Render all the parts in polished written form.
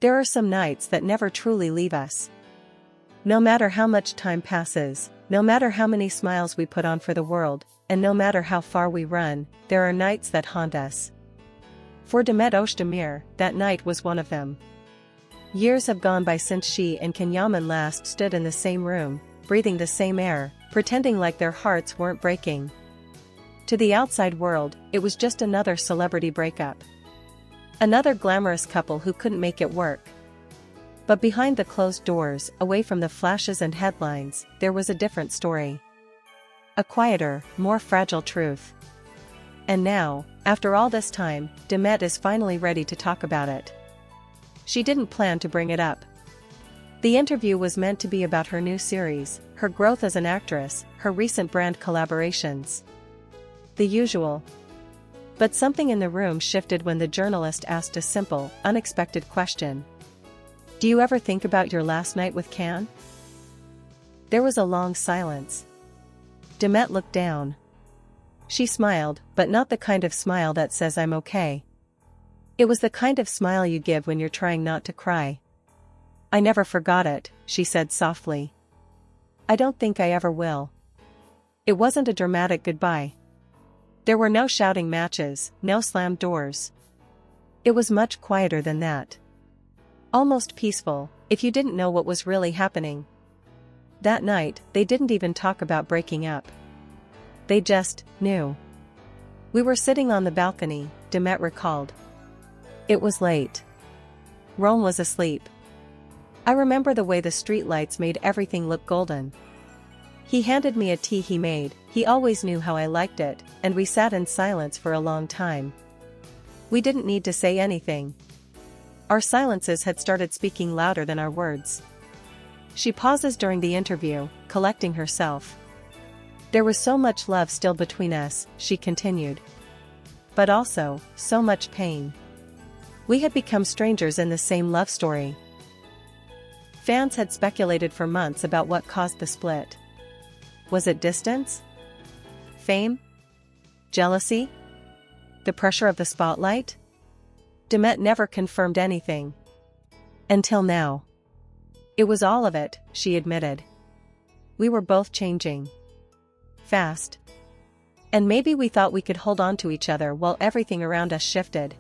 There are some nights that never truly leave us. No matter how much time passes, no matter how many smiles we put on for the world, and no matter how far we run, there are nights that haunt us. For Demet Özdemir, that night was one of them. Years have gone by since she and Can Yaman last stood in the same room, breathing the same air, pretending like their hearts weren't breaking. To the outside world, it was just another celebrity breakup. Another glamorous couple who couldn't make it work. But behind the closed doors, away from the flashes and headlines, there was a different story. A quieter, more fragile truth. And now, after all this time, Demet is finally ready to talk about it. She didn't plan to bring it up. The interview was meant to be about her new series, her growth as an actress, her recent brand collaborations. The usual. But something in the room shifted when the journalist asked a simple, unexpected question. Do you ever think about your last night with Can? There was a long silence. Demet looked down. She smiled, but not the kind of smile that says I'm okay. It was the kind of smile you give when you're trying not to cry. I never forgot it, she said softly. I don't think I ever will. It wasn't a dramatic goodbye. There were no shouting matches, no slammed doors. It was much quieter than that. Almost peaceful, if you didn't know what was really happening. That night, they didn't even talk about breaking up. They just knew. We were sitting on the balcony, Demet recalled. It was late. Rome was asleep. I remember the way the streetlights made everything look golden. He handed me a tea he made, he always knew how I liked it, and we sat in silence for a long time. We didn't need to say anything. Our silences had started speaking louder than our words. She pauses during the interview, collecting herself. There was so much love still between us, she continued. But also, so much pain. We had become strangers in the same love story. Fans had speculated for months about what caused the split. Was it distance? Fame? Jealousy? The pressure of the spotlight? Demet never confirmed anything. Until now. It was all of it, she admitted. We were both changing. Fast. And maybe we thought we could hold on to each other while everything around us shifted.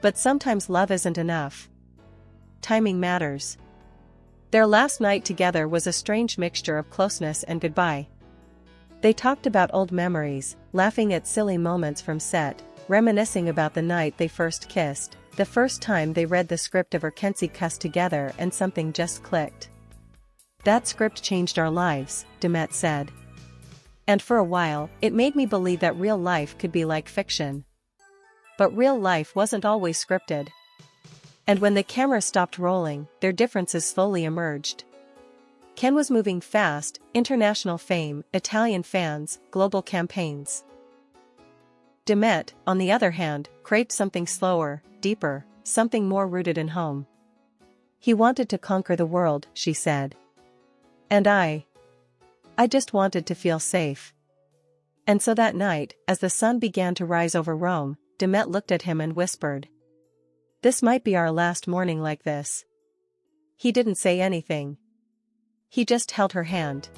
But sometimes love isn't enough. Timing matters. Their last night together was a strange mixture of closeness and goodbye. They talked about old memories, laughing at silly moments from set, reminiscing about the night they first kissed, the first time they read the script of Erkenci Kuss together and something just clicked. That script changed our lives, Demet said. And for a while, it made me believe that real life could be like fiction. But real life wasn't always scripted. And when the camera stopped rolling, their differences slowly emerged. Can was moving fast, international fame, Italian fans, global campaigns. Demet, on the other hand, craved something slower, deeper, something more rooted in home. He wanted to conquer the world, she said. And I just wanted to feel safe. And so that night, as the sun began to rise over Rome, Demet looked at him and whispered. This might be our last morning like this. He didn't say anything. He just held her hand.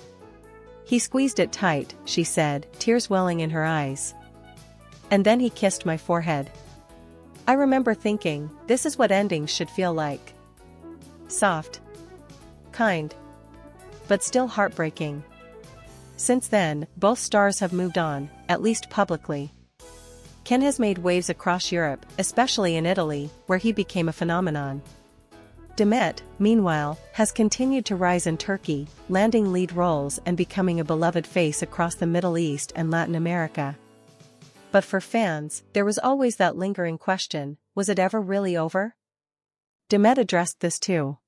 He squeezed it tight, she said, tears welling in her eyes. And then he kissed my forehead. I remember thinking, this is what endings should feel like. Soft. Kind. But still heartbreaking. Since then, both stars have moved on, at least publicly. Can has made waves across Europe, especially in Italy, where he became a phenomenon. Demet, meanwhile, has continued to rise in Turkey, landing lead roles and becoming a beloved face across the Middle East and Latin America. But for fans, there was always that lingering question, was it ever really over? Demet addressed this too.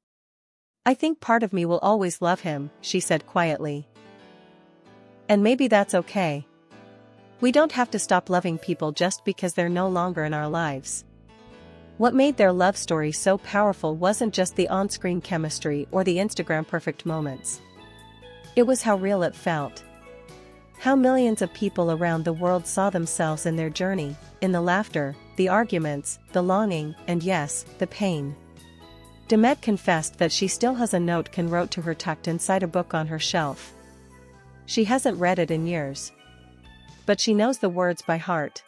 I think part of me will always love him, she said quietly. And maybe that's okay. We don't have to stop loving people just because they're no longer in our lives. What made their love story so powerful wasn't just the on-screen chemistry or the Instagram perfect moments. It was how real it felt. How millions of people around the world saw themselves in their journey, in the laughter, the arguments, the longing, and yes, the pain. Demet confessed that she still has a note Can wrote to her tucked inside a book on her shelf. She hasn't read it in years, but she knows the words by heart.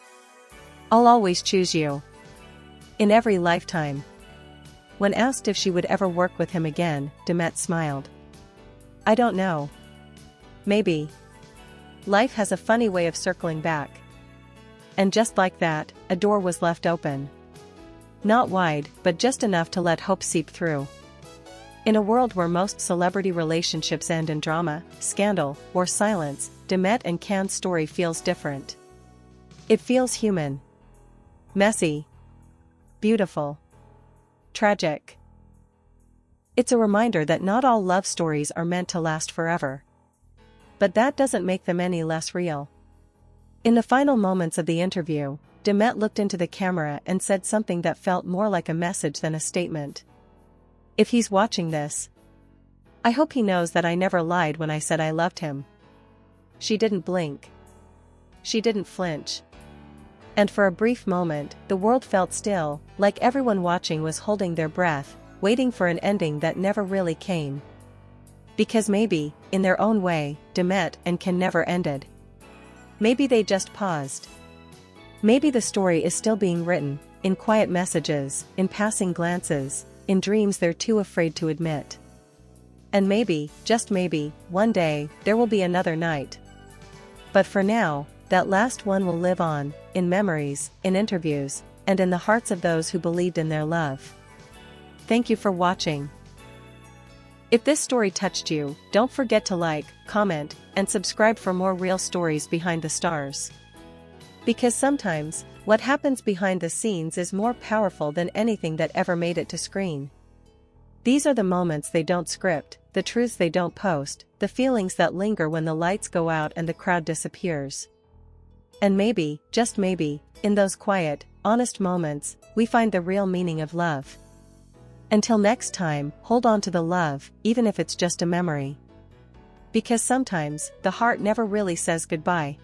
I'll always choose you. In every lifetime. When asked if she would ever work with him again, Demet smiled. I don't know. Maybe. Life has a funny way of circling back. And just like that, a door was left open. Not wide, but just enough to let hope seep through. In a world where most celebrity relationships end in drama, scandal, or silence, Demet and Can's story feels different. It feels human. Messy. Beautiful. Tragic. It's a reminder that not all love stories are meant to last forever. But that doesn't make them any less real. In the final moments of the interview, Demet looked into the camera and said something that felt more like a message than a statement. If he's watching this, I hope he knows that I never lied when I said I loved him. She didn't blink. She didn't flinch. And for a brief moment, the world felt still, like everyone watching was holding their breath, waiting for an ending that never really came. Because maybe, in their own way, Demet and Can never ended. Maybe they just paused. Maybe the story is still being written, in quiet messages, in passing glances, in dreams they're too afraid to admit. And maybe, just maybe, one day, there will be another night. But for now, that last one will live on, in memories, in interviews, and in the hearts of those who believed in their love. Thank you for watching. If this story touched you, don't forget to like, comment, and subscribe for more real stories behind the stars. Because sometimes, what happens behind the scenes is more powerful than anything that ever made it to screen. These are the moments they don't script, the truths they don't post, the feelings that linger when the lights go out and the crowd disappears. And maybe, just maybe, in those quiet, honest moments, we find the real meaning of love. Until next time, hold on to the love, even if it's just a memory. Because sometimes, the heart never really says goodbye.